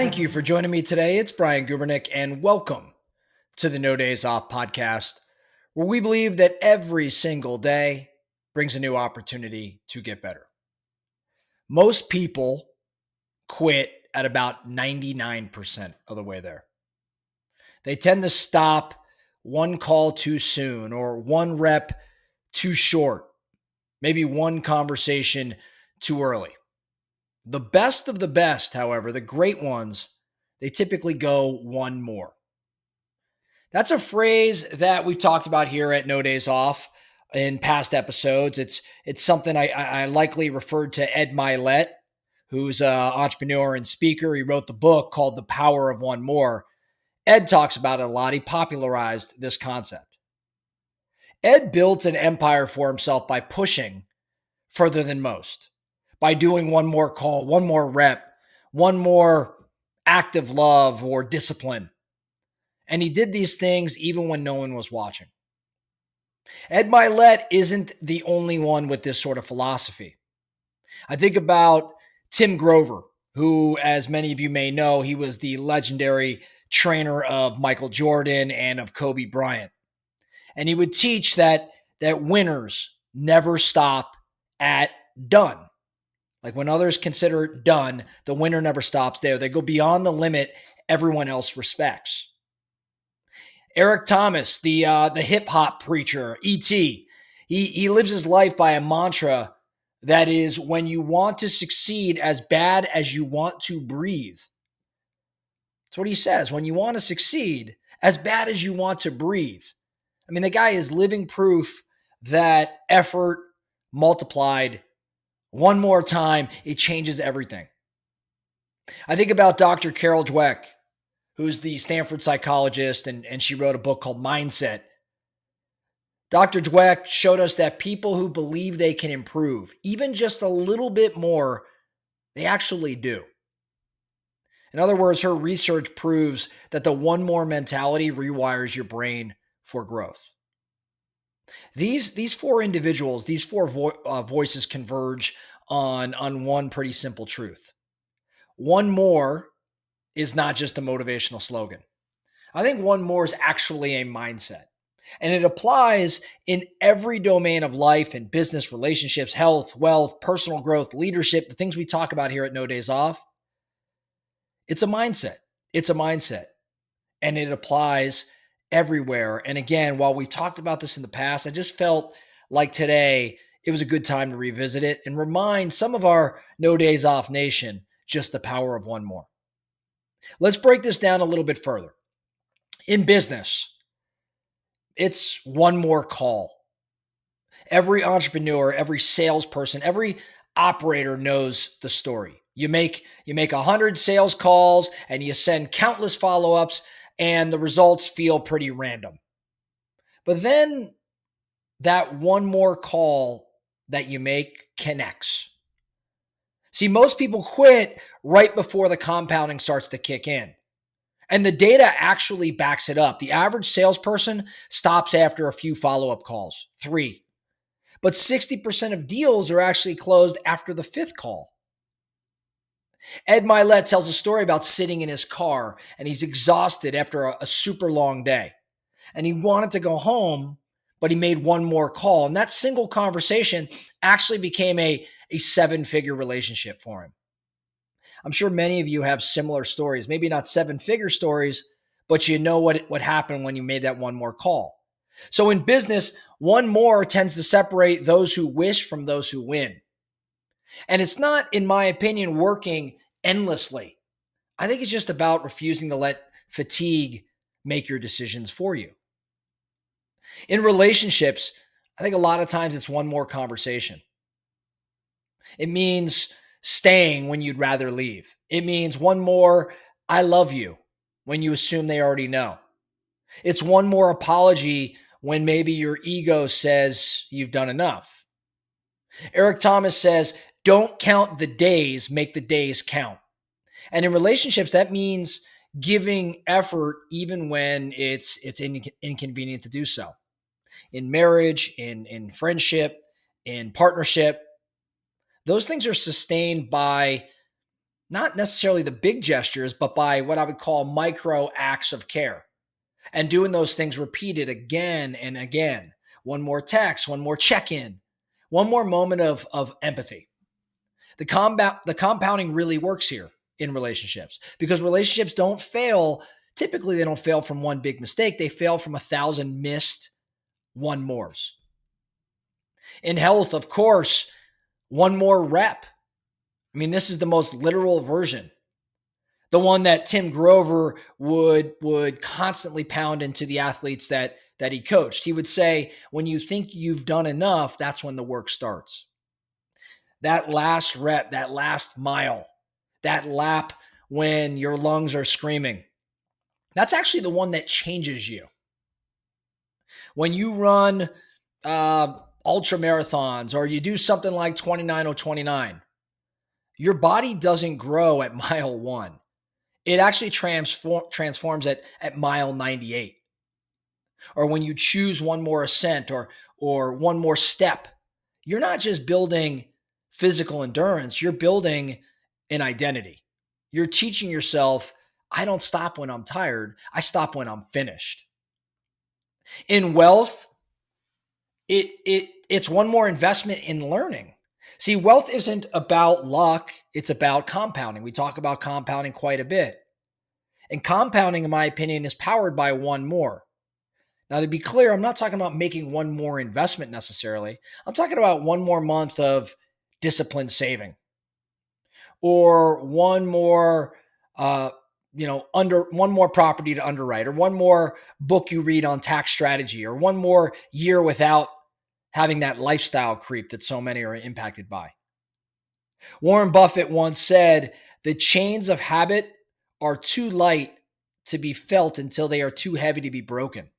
Thank you for joining me today. It's Brian Gubernick, and welcome to the No Days Off podcast, where we believe that every single day brings a new opportunity to get better. Most people quit at about 99% of the way there. They tend to stop one call too soon or one rep too short, maybe one conversation too early. The best of the best, however, the great ones, they typically go one more. That's a phrase that we've talked about here at No Days Off in past episodes. It's something I likely referred to Ed Mylett, who's an entrepreneur and speaker. He wrote the book called The Power of One More. Ed talks about it a lot. He popularized this concept. Ed built an empire for himself by pushing further than most, by doing one more call, one more rep, one more act of love or discipline. And he did these things even when no one was watching. Ed Mylett isn't the only one with this sort of philosophy. I think about Tim Grover, who, as many of you may know, he was the legendary trainer of Michael Jordan and of Kobe Bryant. And he would teach that winners never stop at done. Like when others consider done, the winner never stops there. They go beyond the limit everyone else respects. Eric Thomas, the hip hop preacher, E.T., he lives his life by a mantra that is, when you want to succeed as bad as you want to breathe. That's what he says. When you want to succeed as bad as you want to breathe. I mean, the guy is living proof that effort multiplied one more time, it changes everything. I think about Dr. Carol Dweck, who's the Stanford psychologist, and she wrote a book called Mindset. Dr. Dweck showed us that people who believe they can improve, even just a little bit more, they actually do. In other words, her research proves that the one more mentality rewires your brain for growth. These four individuals, these four voices converge on one pretty simple truth. One more is not just a motivational slogan. I think one more is actually a mindset. And it applies in every domain of life and business, relationships, health, wealth, personal growth, leadership, the things we talk about here at No Days Off. It's a mindset. It's a mindset. And it applies everywhere. And again, while we've talked about this in the past, I just felt like today it was a good time to revisit it and remind some of our No Days Off nation just the power of one more. Let's break this down a little bit further. In business, it's one more call. Every entrepreneur, every salesperson, every operator knows the story. You make 100 sales calls and you send countless follow-ups and the results feel pretty random. But then that one more call that you make connects. See, most people quit right before the compounding starts to kick in. And the data actually backs it up. The average salesperson stops after a few follow-up calls, 3. But 60% of deals are actually closed after the 5th call. Ed Mylett tells a story about sitting in his car and he's exhausted after a super long day. And he wanted to go home, but he made one more call. And that single conversation actually became a 7-figure relationship for him. I'm sure many of you have similar stories, maybe not 7-figure stories, but you know what happened when you made that one more call. So in business, one more tends to separate those who wish from those who win. And it's not, in my opinion, working endlessly. I think it's just about refusing to let fatigue make your decisions for you. In relationships, I think a lot of times it's one more conversation. It means staying when you'd rather leave. It means one more "I love you" when you assume they already know. It's one more apology when maybe your ego says you've done enough. Eric Thomas says, don't count the days, make the days count. And in relationships, that means giving effort even when it's inconvenient to do so. In marriage, in friendship, in partnership, those things are sustained by not necessarily the big gestures, but by what I would call micro acts of care and doing those things repeated again and again. One more text, one more check in, one more moment of empathy. The compounding really works here in relationships because relationships don't fail. Typically, they don't fail from one big mistake. They fail from 1,000 missed one mores. In health, of course, one more rep. I mean, this is the most literal version. The one that Tim Grover would constantly pound into the athletes that he coached. He would say, when you think you've done enough, that's when the work starts. That last rep, that last mile, that lap when your lungs are screaming, that's actually the one that changes you. When you run ultra marathons or you do something like 29:29, your body doesn't grow at mile 1. It actually transforms at mile 98. Or when you choose one more ascent or one more step, you're not just building physical endurance, you're building an identity. You're teaching yourself, I don't stop when I'm tired, I stop when I'm finished. In wealth, it's one more investment in learning. See, wealth isn't about luck, it's about compounding. We talk about compounding quite a bit. And compounding, in my opinion, is powered by one more. Now, to be clear, I'm not talking about making one more investment necessarily. I'm talking about one more month of disciplined saving or one more, one more property to underwrite or one more book you read on tax strategy or one more year without having that lifestyle creep that so many are impacted by. Warren Buffett once said, the chains of habit are too light to be felt until they are too heavy to be broken.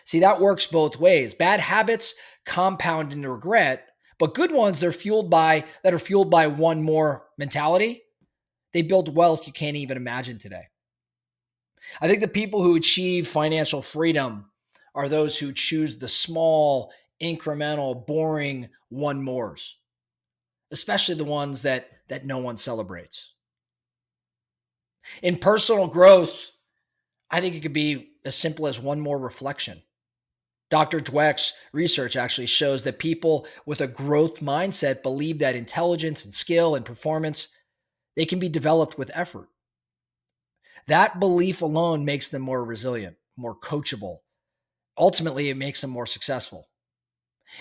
See, that works both ways. Bad habits compound into regret, but good ones that are fueled by one more mentality, they build wealth you can't even imagine today. I think the people who achieve financial freedom are those who choose the small, incremental, boring one mores, especially the ones that no one celebrates. In personal growth, I think it could be as simple as one more reflection. Dr. Dweck's research actually shows that people with a growth mindset believe that intelligence and skill and performance, they can be developed with effort. That belief alone makes them more resilient, more coachable. Ultimately, it makes them more successful.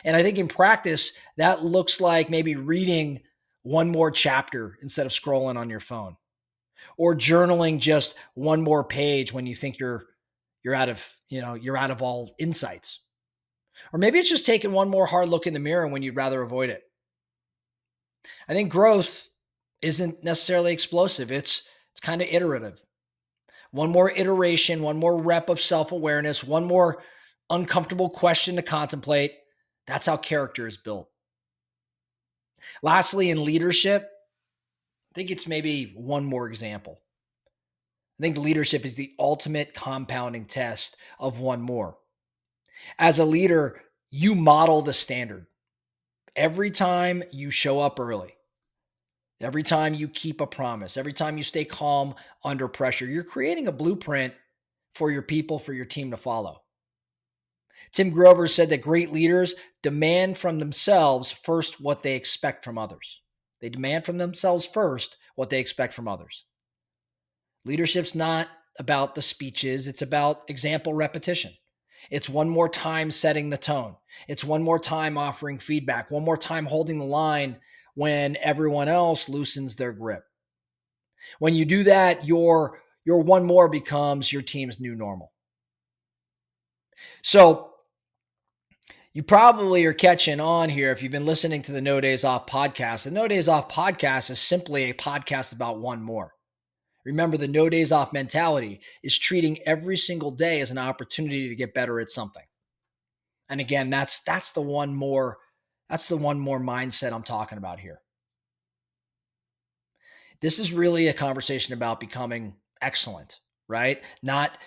And I think in practice, that looks like maybe reading one more chapter instead of scrolling on your phone, or journaling just one more page when you think you're out of all insights. Or maybe it's just taking one more hard look in the mirror when you'd rather avoid it. I think growth isn't necessarily explosive. It's kind of iterative. One more iteration, one more rep of self-awareness, one more uncomfortable question to contemplate. That's how character is built. Lastly, in leadership, I think it's maybe one more example. I think leadership is the ultimate compounding test of one more. As a leader, you model the standard. Every time you show up early, every time you keep a promise, every time you stay calm under pressure, you're creating a blueprint for your people, for your team to follow. Tim Grover said that great leaders demand from themselves first what they expect from others. They demand from themselves first what they expect from others. Leadership's not about the speeches, it's about example repetition. It's one more time setting the tone. It's one more time offering feedback, one more time holding the line when everyone else loosens their grip. When you do that, your one more becomes your team's new normal. So you probably are catching on here if you've been listening to the No Days Off podcast. The No Days Off podcast is simply a podcast about one more. Remember, the no days off mentality is treating every single day as an opportunity to get better at something. And again, that's the one more mindset I'm talking about here. This is really a conversation about becoming excellent, right? Not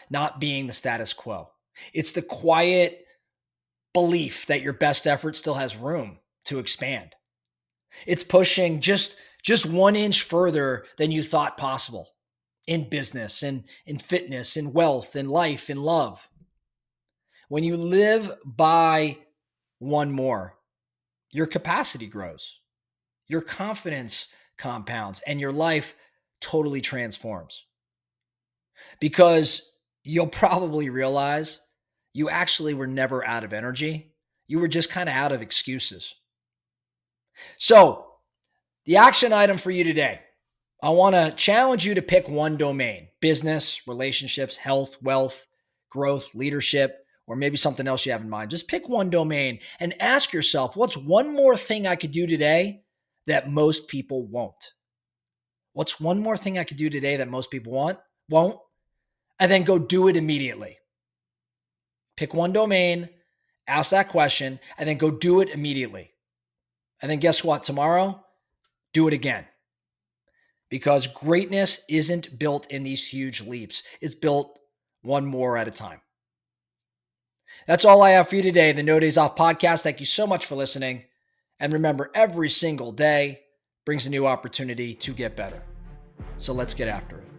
being the status quo. It's the quiet belief that your best effort still has room to expand. It's pushing just 1 inch further than you thought possible in business and in fitness, in wealth, in life, in love. When you live by one more, your capacity grows, your confidence compounds, and your life totally transforms. Because you'll probably realize you actually were never out of energy. You were just kind of out of excuses. So, the action item for you today, I want to challenge you to pick one domain: business, relationships, health, wealth, growth, leadership, or maybe something else you have in mind. Just pick one domain and ask yourself, what's one more thing I could do today that most people won't? What's one more thing I could do today that most people won't? And then go do it immediately. Pick one domain, ask that question, and then go do it immediately. And then guess what? Tomorrow, do it again. Because greatness isn't built in these huge leaps. It's built one more at a time. That's all I have for you today, the No Days Off podcast. Thank you so much for listening. And remember, every single day brings a new opportunity to get better. So let's get after it.